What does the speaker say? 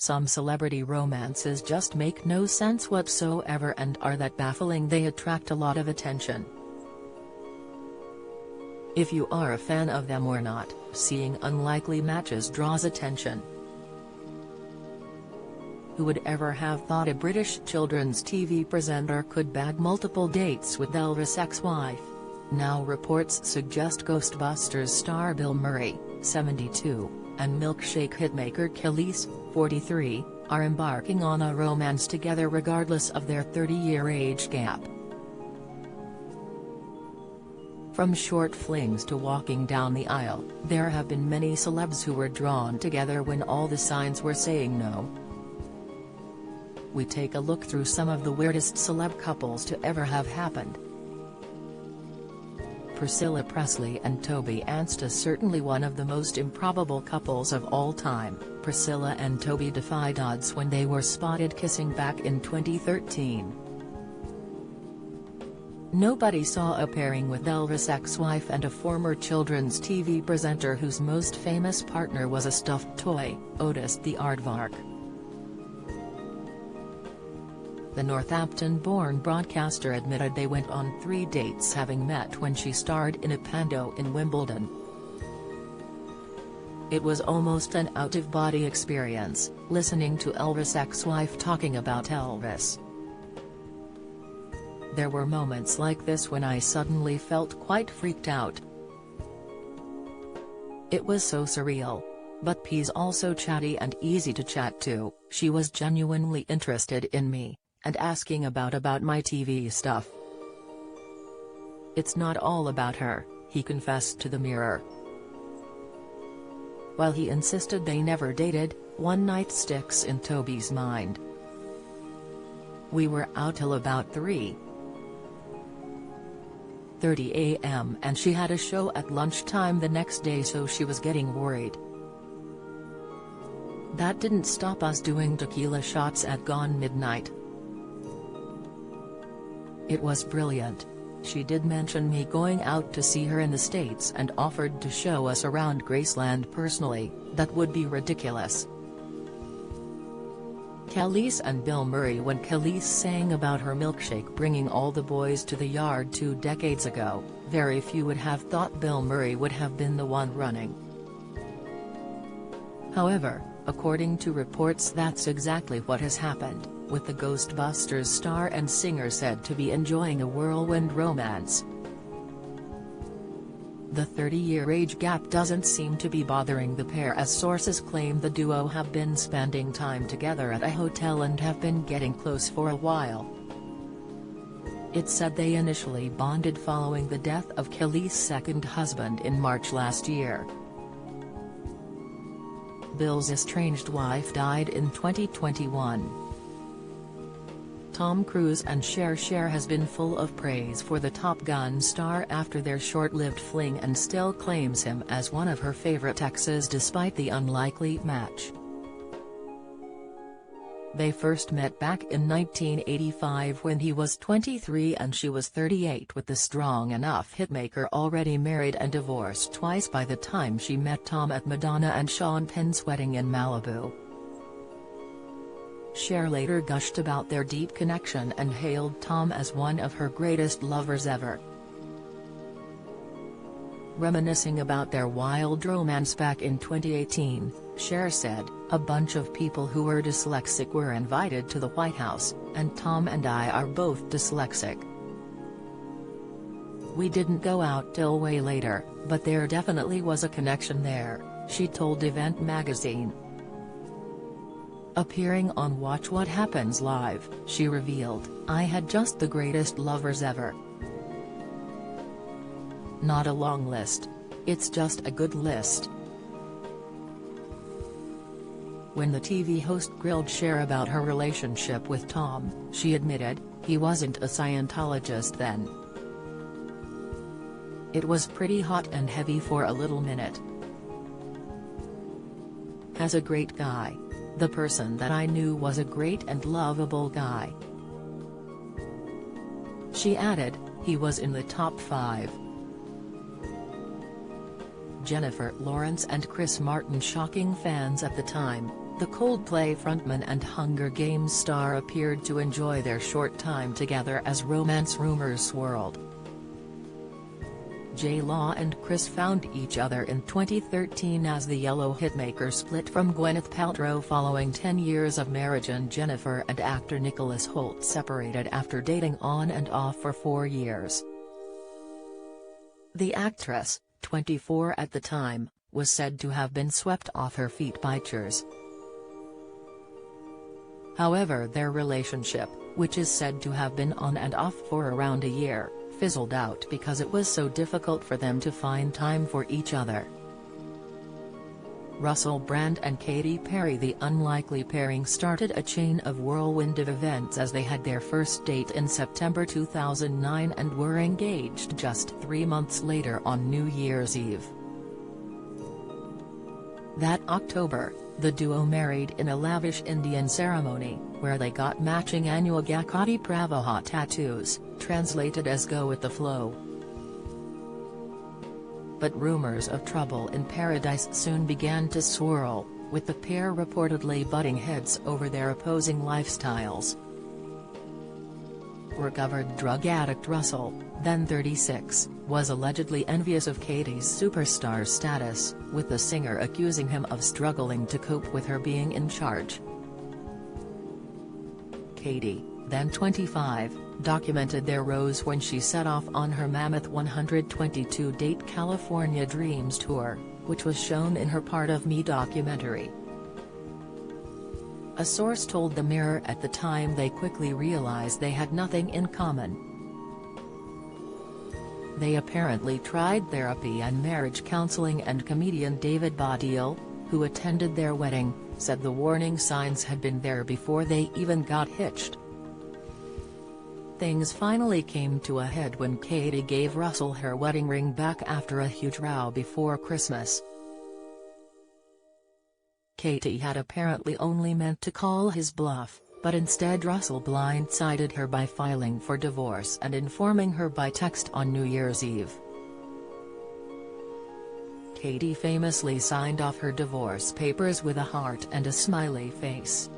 Some celebrity romances just make no sense whatsoever and are that baffling they attract a lot of attention. If you are a fan of them or not, seeing unlikely matches draws attention. Who would ever have thought a British children's TV presenter could bag multiple dates with Elvis' ex-wife? Now reports suggest Ghostbusters star Bill Murray, 72, and milkshake hitmaker Kelis, 43, are embarking on a romance together regardless of their 30-year age gap. From short flings to walking down the aisle, there have been many celebs who were drawn together when all the signs were saying no. We take a look through some of the weirdest celeb couples to ever have happened. Priscilla Presley and Toby Anstis, certainly one of the most improbable couples of all time. Priscilla and Toby defied odds when they were spotted kissing back in 2013. Nobody saw a pairing with Elvis' ex-wife and a former children's TV presenter whose most famous partner was a stuffed toy, Otis the Aardvark. The Northampton-born broadcaster admitted they went on 3 dates, having met when she starred in a pando in Wimbledon. It was almost an out-of-body experience, listening to Elvis' ex-wife talking about Elvis. There were moments like this when I suddenly felt quite freaked out. It was so surreal. But P's also chatty and easy to chat to. She was genuinely interested in me, and asking about my TV stuff. It's not all about her, he confessed to the Mirror. While he insisted they never dated, one night sticks in Toby's mind. We were out till about 3:30 a.m. and she had a show at lunchtime the next day, so she was getting worried. That didn't stop us doing tequila shots at gone midnight. It was brilliant. She did mention me going out to see her in the States and offered to show us around Graceland personally. That would be ridiculous. Kelis and Bill Murray. When Kelis sang about her milkshake bringing all the boys to the yard 2 decades ago, very few would have thought Bill Murray would have been the one running. However, according to reports, that's exactly what has happened, with the Ghostbusters star and singer said to be enjoying a whirlwind romance. The 30-year age gap doesn't seem to be bothering the pair, as sources claim the duo have been spending time together at a hotel and have been getting close for a while. It's said they initially bonded following the death of Kelis' second husband in March last year. Bill's estranged wife died in 2021. Tom Cruise and Cher has been full of praise for the Top Gun star after their short-lived fling, and still claims him as one of her favorite exes despite the unlikely match. They first met back in 1985 when he was 23 and she was 38, with the strong enough hitmaker already married and divorced twice by the time she met Tom at Madonna and Sean Penn's wedding in Malibu. Cher later gushed about their deep connection and hailed Tom as one of her greatest lovers ever. Reminiscing about their wild romance back in 2018, Cher said, "A bunch of people who were dyslexic were invited to the White House, and Tom and I are both dyslexic. We didn't go out till way later, but there definitely was a connection there," she told Event magazine. Appearing on Watch What Happens Live, she revealed, "I had just the greatest lovers ever. Not a long list. It's just a good list." When the TV host grilled Cher about her relationship with Tom, she admitted, "He wasn't a Scientologist then. It was pretty hot and heavy for a little minute. As a great guy. The person that I knew was a great and lovable guy." She added, "He was in the top 5. Jennifer Lawrence and Chris Martin shocking fans at the time. The Coldplay frontman and Hunger Games star appeared to enjoy their short time together as romance rumors swirled. J-Law and Chris found each other in 2013 as the Yellow hitmaker split from Gwyneth Paltrow following 10 years of marriage, and Jennifer and actor Nicholas Hoult separated after dating on and off for 4 years. The actress, 24 at the time, was said to have been swept off her feet by cheers. However, their relationship, which is said to have been on and off for around a year, fizzled out because it was so difficult for them to find time for each other. Russell Brand and Katy Perry, the unlikely pairing, started a chain of whirlwind of events as they had their first date in September 2009 and were engaged just 3 months later on New Year's Eve. That October, the duo married in a lavish Indian ceremony, where they got matching Anugakati Pravaha tattoos, translated as "go with the flow." But rumors of trouble in paradise soon began to swirl, with the pair reportedly butting heads over their opposing lifestyles. Recovered drug addict Russell, then 36, was allegedly envious of Katy's superstar status, with the singer accusing him of struggling to cope with her being in charge. Katy, then 25, documented their rose when she set off on her mammoth 122-date California Dreams tour, which was shown in her Part of Me documentary. A source told the Mirror at the time they quickly realized they had nothing in common. They apparently tried therapy and marriage counseling, and comedian David Baddiel, who attended their wedding, said the warning signs had been there before they even got hitched. Things finally came to a head when Katy gave Russell her wedding ring back after a huge row before Christmas. Katy had apparently only meant to call his bluff, but instead Russell blindsided her by filing for divorce and informing her by text on New Year's Eve. Katy famously signed off her divorce papers with a heart and a smiley face.